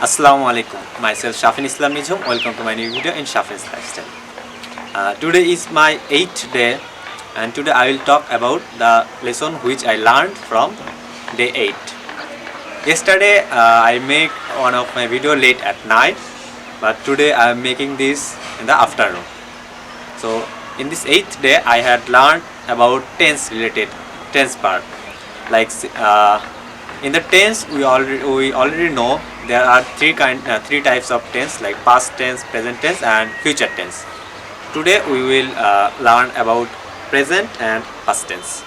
Assalamu alaikum. Myself Shafin Islam Nijum. Welcome to my new video in Shafin's Lifestyle. Today is my 8th day, and today I will talk about the lesson which I learned from day 8. Yesterday I made one of my video late at night, but today I am making this in the afternoon. So in this 8th day I had learned about tense related tense part. Like in the tense we already know there are three types of tense, like past tense, present tense and future tense. Today we will learn about present and past tense.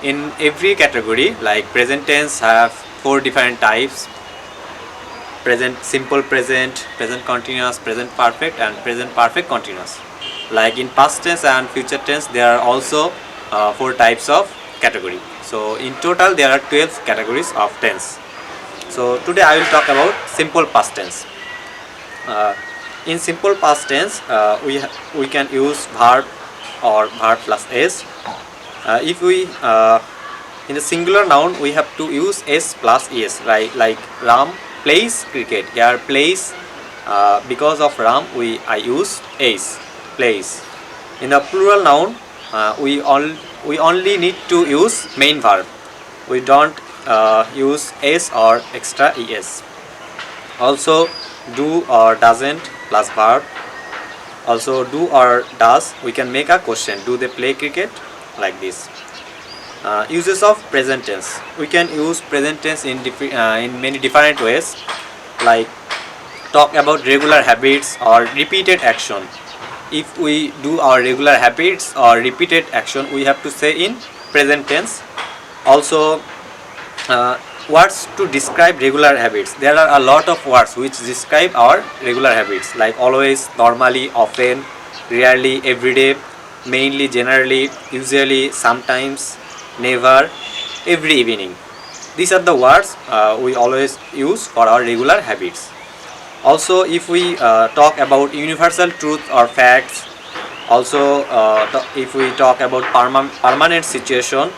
In every category, like present tense have 4 different types: present simple present, present continuous, present perfect and present perfect continuous. Like in past tense and future tense there are also 4 types of category. So in total there are 12 categories of tense. So today I will talk about simple past tense. In simple past tense we can use verb or verb plus s. If we in the singular noun we have to use s plus es, right? Like Ram plays cricket. Here plays, because of Ram I use s, plays. In the plural noun we only need to use main verb. We don't use s or extra es. Also do or doesn't plus verb. Also do or does, we can make a question: do they play cricket? Like this. Uses of present tense. We can use present tense in many different ways, like talk about regular habits or repeated action. If we do our regular habits or repeated action, we have to say in present tense. Also words to describe regular habits. There are a lot of words which describe our regular habits, like always, normally, often, rarely, everyday, mainly, generally, usually, sometimes, never, every evening. These are the words we always use for our regular habits. Also, if we talk about universal truth or facts, also if we talk about permanent situation,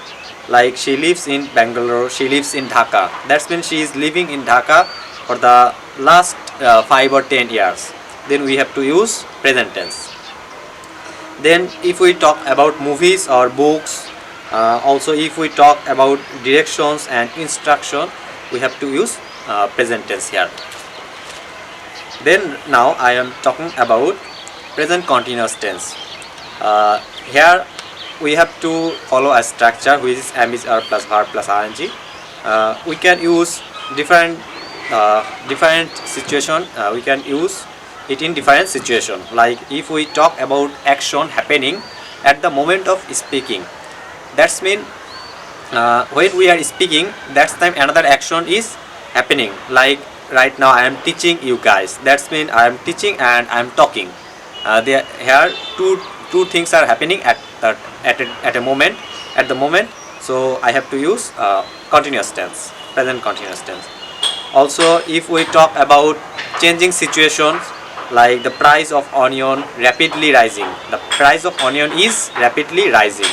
like she lives in Bangalore, she lives in Dhaka. That means she is living in Dhaka for the last 5 or 10 years. Then we have to use present tense. Then if we talk about movies or books, also if we talk about directions and instruction, we have to use present tense here. Then now I am talking about present continuous tense. Here we have to follow a structure which is am, is, are plus verb plus ing. We can use different situation. We can use it in different situation. Like if we talk about action happening at the moment of speaking, that's mean when we are speaking, that's time another action is happening. Like right now I am teaching you guys. That's mean I am teaching and I am talking. Here two things are happening at a moment, at the moment. So I have to use continuous tense, present continuous tense. Also if we talk about changing situations, like the price of onion rapidly rising, the price of onion is rapidly rising.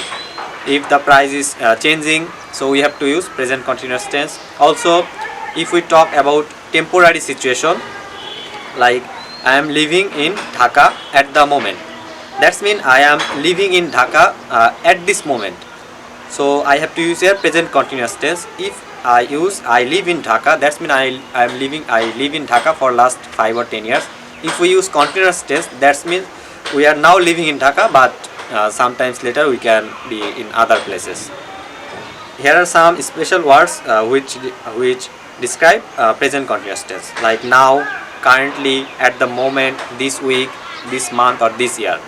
If the price is changing, so we have to use present continuous tense. Also if we talk about temporary situation, like I am living in Dhaka at the moment, that's mean I am living in Dhaka at this moment. So I have to use here present continuous tense. If I use I live in Dhaka, that's mean I live in Dhaka for last 5 or 10 years. If we use continuous tense, that's means we are now living in Dhaka, but sometimes later we can be in other places. Here are some special words which describe present continuous tense, like now, currently, at the moment, this week, this month or this year.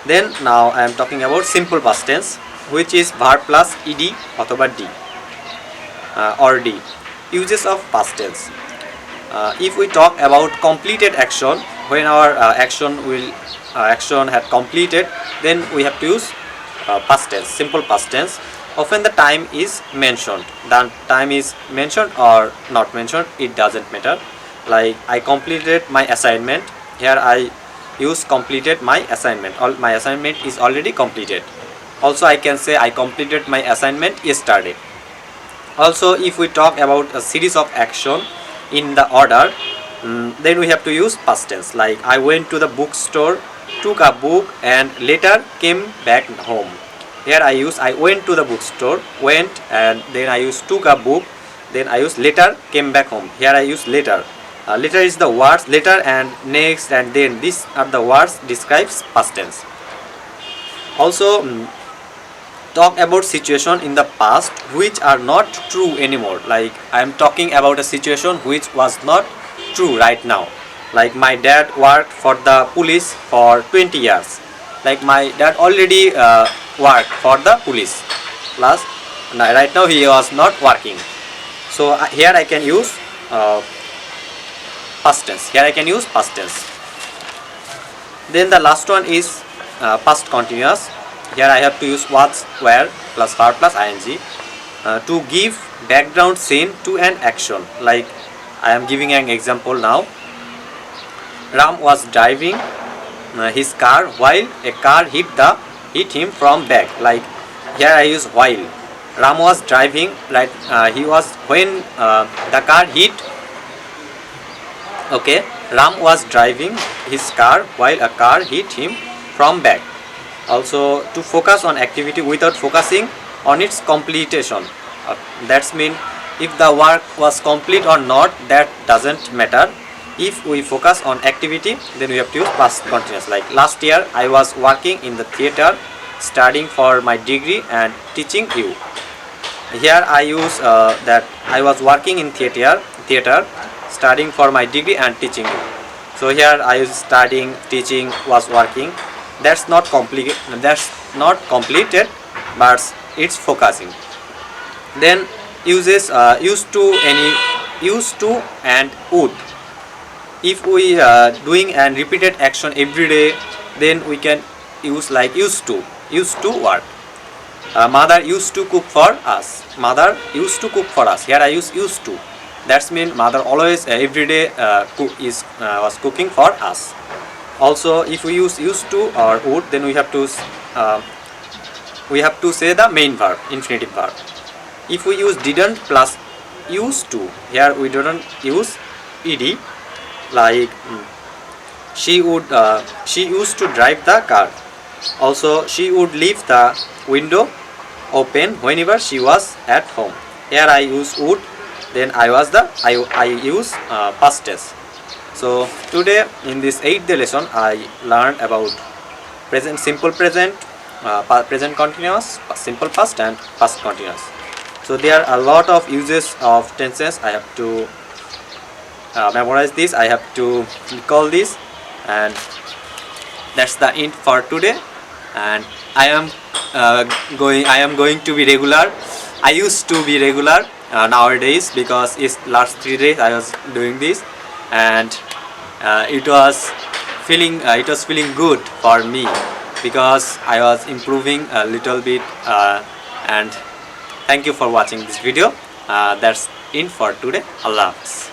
Then now I am talking about simple past tense, which is verb plus ed অথবা d or d. Uses of past tense. If we talk about completed action, when our action had completed, then we have to use past tense, simple past tense. Often the time is mentioned. The time is mentioned or not mentioned, it doesn't matter. Like I completed my assignment. Here I use completed my assignment. My assignment is already completed. Also I can say I completed my assignment yesterday. Also, if we talk about a series of action in the order, then we have to use past tense. Like I went to the bookstore, took a book, and later came back home. Here I use I went to the bookstore, went, and then I use took a book, then I use later came back home. Here I use later. Later is the words later and next and then. These are the words describes past tense. Also, talk about situation in the past which are not true anymore. Like I am talking about a situation which was not true right now. Like my dad worked for the police for 20 years. Like my dad already worked for the police. Plus, right now he was not working. So here I can use past tense. Here I can use past tense. Then the last one is past continuous. Here I have to use was, were plus verb plus ing to give background scene to an action. Like I am giving an example now. Ram was driving his car while a car hit him from back. Like here I use while. Ram was driving, right? He was when the car hit. Okay, Ram was driving his car while a car hit him from back. Also, to focus on activity without focusing on its completion. That's mean if the work was complete or not, that doesn't matter. If we focus on activity, then we have to use past continuous. Like last year I was working in the theater studying for my degree and teaching you. Here I use that I was working in theater studying for my degree and teaching you. So here I use studying, teaching, was working. That's not complicated, that's not completed, but it's focusing. Then uses used to, any used to and would. If we doing and repeated action every day, then we can use like used to work. Mother used to cook for us. Mother used to cook for us. Here I use used to. That's mean mother always every day was cooking for us. Also, if we use used to or would, then we have to say the main verb, infinitive verb. If we use didn't plus used to, here we don't use ed. Like she used to drive the car. Also, she would leave the window open whenever she was at home. Here I use would, then I use past tense. So today in this 8th day lesson I learned about present simple present, present continuous, simple past and past continuous. So there are a lot of uses of tenses. I have to memorize this, I have to recall this, and that's the end for today. And I am going to be regular. I used to be regular nowadays because it's last 3 days I was doing this, and it was feeling good for me because I was improving a little bit. And thank you for watching this video. That's it for today. Allah Hafiz.